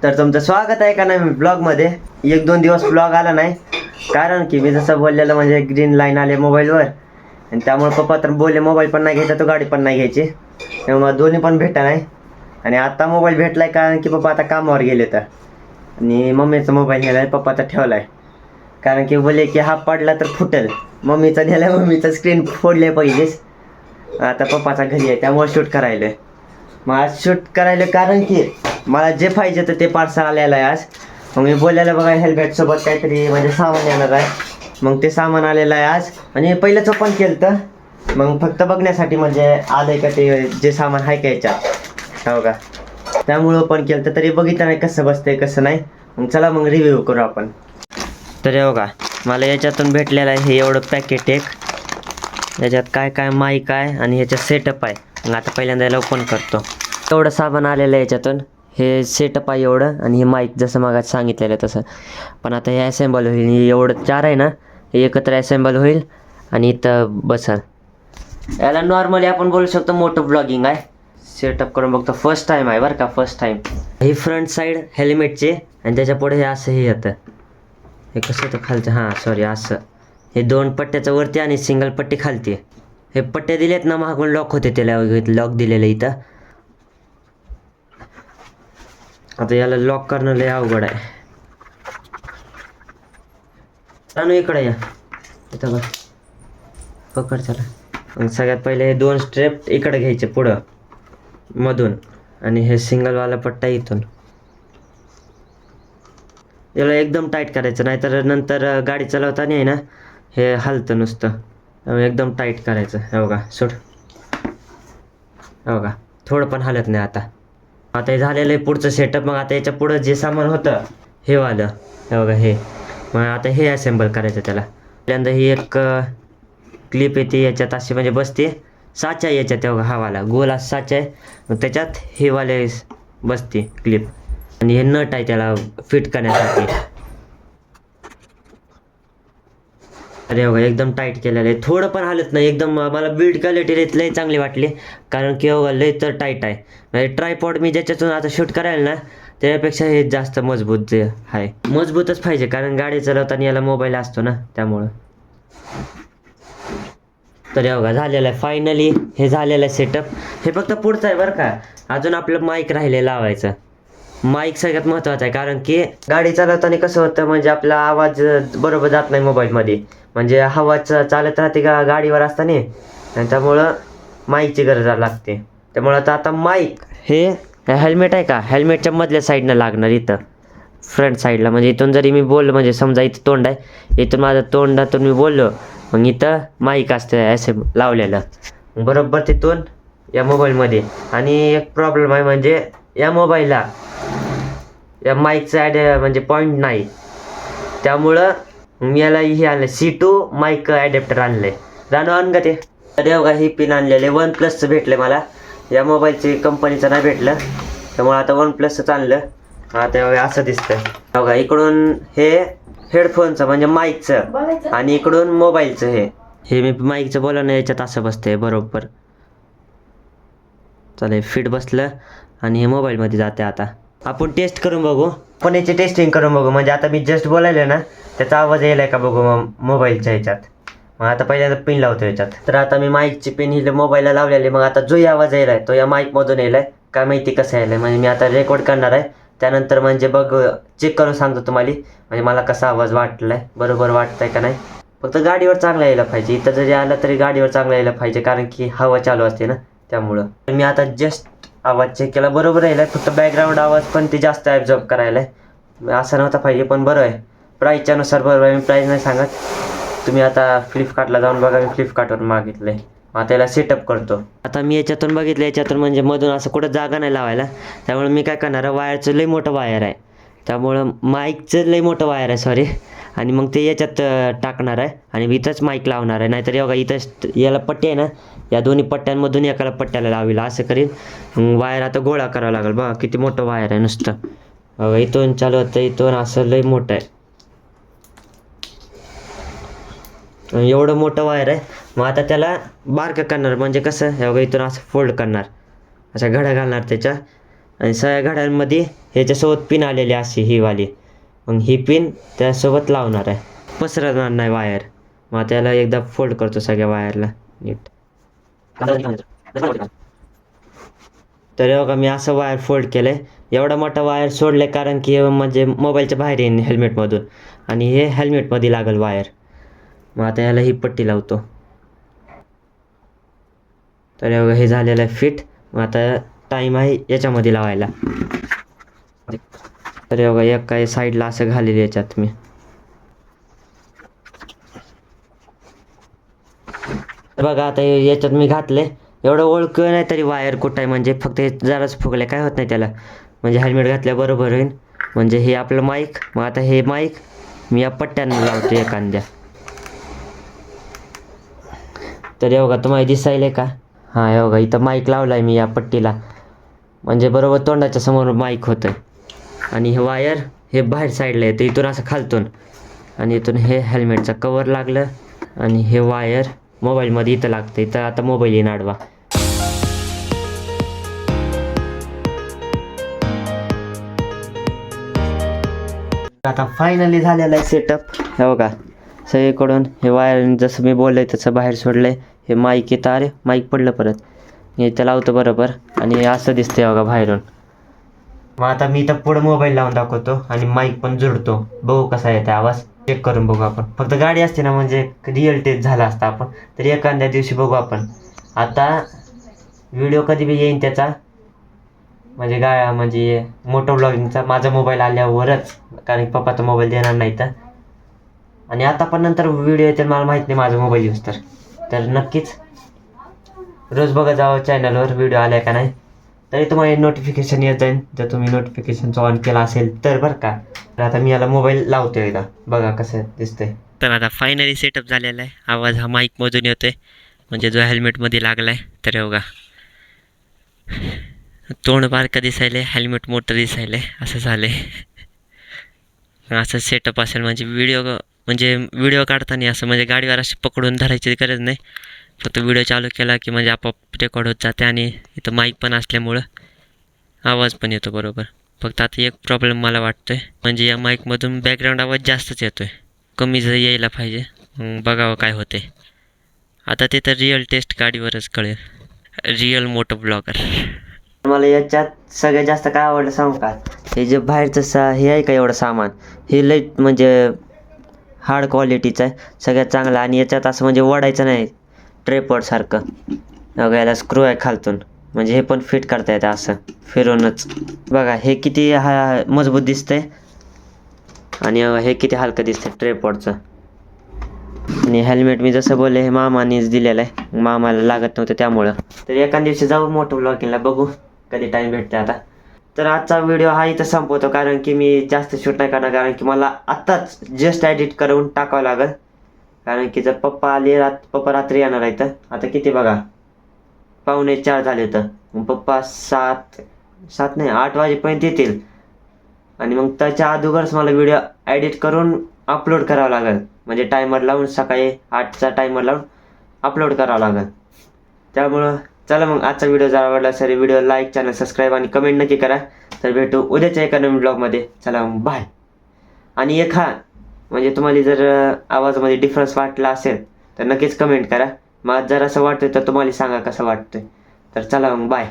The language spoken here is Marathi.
तर तुमचं स्वागत आहे का नाही ब्लॉगमध्ये. एक दोन दिवस ब्लॉग आला नाही कारण की मी जसं बोललेलं म्हणजे ग्रीन लाईन आले मोबाईलवर आणि त्यामुळे पप्पा तर बोलले मोबाईल पण नाही घ्यायचा तो गाडी पण नाही घ्यायची. त्यामुळे दोन्ही पण भेटा नाही आणि आता मोबाईल भेटला आहे कारण की पप्पा आता कामावर गेले तर आणि मम्मीचा मोबाईल नेला आहे पप्पाचा ठेवला आहे कारण की बोलले की हा पडला तर फुटेल. मम्मीचा नेला मम्मीचा स्क्रीन फोडले पहिलेच. आता पप्पाचा घरी आहे त्यामुळे शूट करायला मग आज शूट करायला कारण की मला जे पाहिजे तर ते पार्सल आलेलं आहे आज. मग मी बोललेलं बघा हेल्मेटसोबत काहीतरी म्हणजे सामान येणार आहे. मग ते सामान आलेलं आहे आज आणि पहिलंच ओपन केलं तर मग फक्त बघण्यासाठी म्हणजे आलं आहे का ते जे सामान आहे का याच्यात हो का त्यामुळं ओपन केलं तर तरी बघितलं नाही कसं बसतंय कसं नाही. मग चला मग रिव्ह्यू करू आपण. तर हे बघा मला याच्यातून भेटलेलं आहे हे एवढं पॅकेट एक. याच्यात काय काय माईक आहे आणि ह्याच्यात सेटअप आहे. मग आता पहिल्यांदा याला ओपन करतो. एवढं सामान आलेलं आहे याच्यातून. हे सेटअप आहे एवढं आणि हे माईक जसं मग सांगितलेलं आहे तसं. पण आता हे असेंबल होईल. हे एवढं चार आहे ना हे एकत्र असेंबल होईल आणि इथं बसल. याला नॉर्मली आपण बोलू शकतो मोठं ब्लॉगिंग आहे. सेटअप करून बघतो. फर्स्ट टाईम आहे बरं का फर्स्ट टाईम. ही फ्रंट साईड हेल्मेटचे आणि त्याच्या पुढे हे असं हे येतं. हे कसं होतं खालचं हां सॉरी असं. हे दोन पट्ट्याचं वरती आणि सिंगल पट्टी खालती. हे पट्टे दिलेत ना मागून लॉक होते त्याला लॉक दिलेलं इथं. आता याला लॉक करणं लय अवघड आहे. आणू इकडे या इथं बघ पकड त्याला. मग सगळ्यात पहिले हे दोन स्ट्रेप इकडे घ्यायचे पुढं मधून आणि हे सिंगलवाला पट्टा इथून. याला एकदम टाईट करायचं नाहीतर नंतर गाडी चालवताना आहे ना हे हलतं नुसतं. त्यामुळे एकदम टाईट करायचं. हे बघा सोड हे बघा थोडं पण हलत नाही आता. आता हे झालेलं आहे पुढचं सेटअप. मग आता याच्या पुढं जे सामान होतं हे वालं हे बघा हे. मग आता हे असेंबल करायचं त्याला. पहिल्यांदा ही एक क्लिप येते याच्यात अशी म्हणजे बसते. साचा आहे याच्यात हे बघा हा वाला गोल असा साचा आहे. मग त्याच्यात हे वाले बसते क्लिप आणि हे नट आहे त्याला फिट करण्यासाठी. अरे बघा एकदम टाईट केलेलं आहे. थोडं पण हालत नाही एकदम. मला बिल्ड क्वालिटी लय चांगली वाटली कारण की बघा लय तर टाईट आहे. म्हणजे ट्रायपॉड मी ज्याच्यातून आता शूट करायला ना त्याच्यापेक्षा हे जास्त मजबूत जे आहे. मजबूतच पाहिजे कारण गाडी चालवताना याला मोबाईल असतो ना त्यामुळं. तर हे बघा झालेलं आहे फायनली. हे झालेलं आहे सेटअप. हे फक्त पुढचं आहे बरं का. अजून आपलं माईक राहिले लावायचं. माईक सगळ्यात महत्त्वाचं आहे कारण की गाडी चालवताना कसं होतं म्हणजे आपला आवाज बरोबर जात नाही मोबाईलमध्ये. म्हणजे हवा चालत राहते का गाडीवर असताना आणि त्यामुळं माईकची गरज लागते. त्यामुळं आता माईक हे हेल्मेट आहे का हेल्मेटच्या मधल्या साईडनं लागणार इथं फ्रंट साईडला. म्हणजे इथून जरी मी बोललो म्हणजे समजा इथं तोंड आहे इथून माझं तोंडातून मी बोललो मग इथं माईक असतं असं लावलेलं बरोबर तिथून या मोबाईलमध्ये. आणि एक प्रॉब्लेम आहे म्हणजे या मोबाईलला या माईकचं म्हणजे पॉईंट नाही त्यामुळं मी याला हे आणलं C2 माईक ॲडॅप्टर आणलं आहे. जाणू आण का ते. अरे बघा ही पिन आणलेले OnePlusचं भेटलं मला. या मोबाईलची कंपनीचं नाही भेटलं त्यामुळे आता OnePlusचंच आणलं. आता बघा असं दिसतं बघा. इकडून हे हेडफोनचं म्हणजे माईकचं आणि इकडून मोबाईलचं हे मी माईकचं बोला ना याच्यात असं बसतंय बरोबर. चालेल फिट बसलं आणि हे मोबाईलमध्ये जाते. आता आपण टेस्ट करून बघू. पण याची टेस्टिंग करून बघू म्हणजे आता मी जस्ट बोलायला ना त्याचा आवाज यायला का बघू मोबाईलच्या ह्याच्यात. मग आता पहिल्यांदा पिन लावतो याच्यात. तर आता मी माईकची पिन ही मोबाईलला लावलेली. मग आता जो आवाज यायला आहे तो या माईकमधून यायला आहे काय माहिती कसं यायला आहे. म्हणजे मी आता रेकॉर्ड करणार आहे त्यानंतर म्हणजे चेक करून सांगतो तुम्हाला म्हणजे मला कसा आवाज वाटला आहे बरोबर वाटतं आहे का नाही. फक्त गाडीवर चांगला यायला पाहिजे. इथं जरी आलं तरी गाडीवर चांगला यायला पाहिजे कारण की हवा चालू असते ना त्यामुळं. मी आता जस्ट आवाज चेक केला बरोबर यायला आहे. फक्त बॅकग्राऊंड आवाज पण ते जास्त ॲब्झॉर्ब करायला आहे. असं नव्हता पाहिजे पण बरं आहे. प्राईसच्यानुसार बरोबर आहे. मी प्राईस नाही सांगत. तुम्ही आता फ्लिपकार्टला जाऊन बघा. मी फ्लिपकार्टवरून मागितलं आहे. आता याला सेटअप करतो. आता मी याच्यातून बघितलं याच्यातून म्हणजे मधून असं कुठं जागा नाही लावायला त्यामुळे मी काय करणार आहे वायरचं लई मोठं वायर आहे त्यामुळं माईकचं लई मोठं वायर आहे सॉरी. आणि मग ते याच्यात टाकणार आहे आणि इथंच माईक लावणार आहे. नाहीतर बघा इथंच याला पट्टी आहे ना या दोन्ही पट्ट्यांमधून एकाला पट्ट्याला लावीला असं करीन. वायर आता गोळा करावं लागेल बघा किती मोठं वायर आहे नुसतं. बघा इथून चालू होतं इथून असं लई मोठं आहे. एवढं मोठं वायर आहे. मग आता त्याला बारकं करणार म्हणजे कसं हे बघा इथून असं फोल्ड करणार अशा घड्या घालणार त्याच्या आणि सगळ्या घड्याळांमध्ये ह्याच्यासोबत पिन आलेली अशी ही वाली. मग ही पिन त्यासोबत लावणार आहे, पसरणार नाही वायर. मग त्याला एकदा फोल्ड करतो सगळ्या वायरला नीट. तर बघा मी असं वायर फोल्ड केलं आहे. एवढा मोठा वायर सोडलं आहे कारण की म्हणजे मोबाईलच्या बाहेर येईन हेल्मेटमधून आणि हे हेल्मेटमध्ये लागेल वायर. मग आता याला ही पट्टी लावतो. तर बघा हे झालेलं आहे फिट. मग आता टाईम आहे याच्यामध्ये लावायला. तर बघा एक काही साईडला असं घालेलं याच्यात मी. बघा आता याच्यात मी घातले. एवढं ओळख नाही तरी वायर कुठं आहे, म्हणजे फक्त हे जराच फुगले काय होत नाही त्याला. म्हणजे हेल्मेट घातल्याबरोबर होईल. म्हणजे हे आपलं माईक. मग आता हे माईक मी या पट्ट्यानं लावतो एखाद्या. तर हे बघा तुम्हाला दिसायला का? हां हे बघा इथं माईक लावला आहे मी या पट्टीला. म्हणजे बरोबर तोंडाच्या समोर माईक होतं. आणि हे वायर हे बाहेर साईडला येतं इथून असं खालतून. आणि इथून हे हेल्मेटचं कवर लागलं. आणि हे वायर मोबाईलमध्ये इथं लागतं. इथं आता मोबाईल येईन आडवा. आता फायनली झालेलं आहे सेटअप. हे बघा सगळीकडून हे वायर जसं मी बोललं आहे तसं बाहेर सोडलं आहे. हे माईक येतं. अरे माईक पडलं परत. मी इथं लावतो बरोबर आणि असं दिसतंय बघा बाहेरून. मग आता मी इथं पुढं मोबाईल लावून दाखवतो आणि माईक पण जोडतो. बघू कसा येतो आवाज, चेक करून बघू आपण. फक्त गाडी असते ना म्हणजे रिअल टेस्ट झाला असता आपण, तरी एखाद्या दिवशी बघू आपण. आता व्हिडिओ कधी बी येईन त्याचा म्हणजे म्हणजे मोटो ब्लॉगिंगचा माझा मोबाईल आल्यावरच, कारण की पप्पाचा मोबाईल देणार नाही तर. आणि आता पण नंतर व्हिडिओ येतील मला माहीत नाही माझा मोबाईल यूज तर नक्कीच रोज बघा जावं चॅनलवर व्हिडिओ आल्या का नाही. तरी तुम्हाला नोटिफिकेशन येत जाईल जर तुम्ही नोटिफिकेशनचा ऑन केला असेल तर बरं का. तर आता मी याला मोबाईल लावतो एकदा, बघा कसं दिसतंय. तर आता फायनली सेटअप झालेला आहे. आवाज हा माईकमधून येतोय म्हणजे जो हेल्मेटमध्ये लागला आहे. तर बघा तोंड बारका दिसायले, हेल्मेट मोठं दिसायले, असं झालं आहे. असं सेटअप असेल म्हणजे व्हिडिओ काढताना असं म्हणजे गाडीवर अशी पकडून धरायची गरज नाही. फक्त व्हिडिओ चालू केला की म्हणजे आपोआप रेकॉर्ड होत जाते. आणि इथं माईक पण असल्यामुळं आवाज पण येतो बरोबर. फक्त आता एक प्रॉब्लेम मला वाटतो आहे, म्हणजे या माईकमधून बॅकग्राऊंड आवाज जास्तच येतो आहे. कमी जर यायला पाहिजे. मग बघावं काय होते. आता ते तर रिअल टेस्ट गाडीवरच कळेल. Real moto blogger. मला याच्यात सगळ्यात जास्त काय आवडलं सांगू का? हे जे बाहेरचं हे आहे का एवढं सामान, हे लई म्हणजे हार्ड क्वालिटीचं आहे, सगळ्यात चांगलं. आणि याच्यात असं म्हणजे ओढायचं नाही ट्रेपॉडसारखं. याला स्क्रू आहे खालतून, म्हणजे हे पण फिट करता येतं असं फिरूनच. बघा हे किती मजबूत दिसतंय आणि हे किती हलकं दिसतंय ट्रेपॉडचं. आणि हेल्मेट मी जसं बोलले हे मामानेच दिलेलं आहे, मामाला लागत नव्हतं त्यामुळं. तर एका दिवशी जाऊ मोठं ब्लॉगिंगला, बघू कधी टाईम भेटते आता. तर आजचा व्हिडिओ हा इथं संपवतो कारण की मी जास्त शूट नाही करणार, कारण की मला आत्ताच जस्ट एडिट करून टाकावं लागेल. कारण की जर पप्पा रात्री येणार आहेत. आता किती बघा 3:45 झाले तर मग पप्पा 7 नाही 8 वाजेपर्यंत येतील. आणि मग त्याच्या अगोदरच मला व्हिडिओ एडिट करून अपलोड करावं लागेल, म्हणजे टायमर लावून सकाळी 8चा टायमर लावून अपलोड करावं लागेल. त्यामुळं चला मग आजचा व्हिडिओ जर आवडला असेल व्हिडिओ लाईक, चॅनल सबस्क्राईब आणि कमेंट नक्की करा. तर भेटू उद्याच्या एका नवीन ब्लॉगमध्ये. चला मग बाय. आणि म्हणजे तुम्हाला जर आवाजामध्ये डिफरन्स वाटला असेल तर नक्कीच कमेंट करा. मग जर असं वाटतं तर तुम्हाला सांगा कसं वाटतंय. तर चला मग बाय.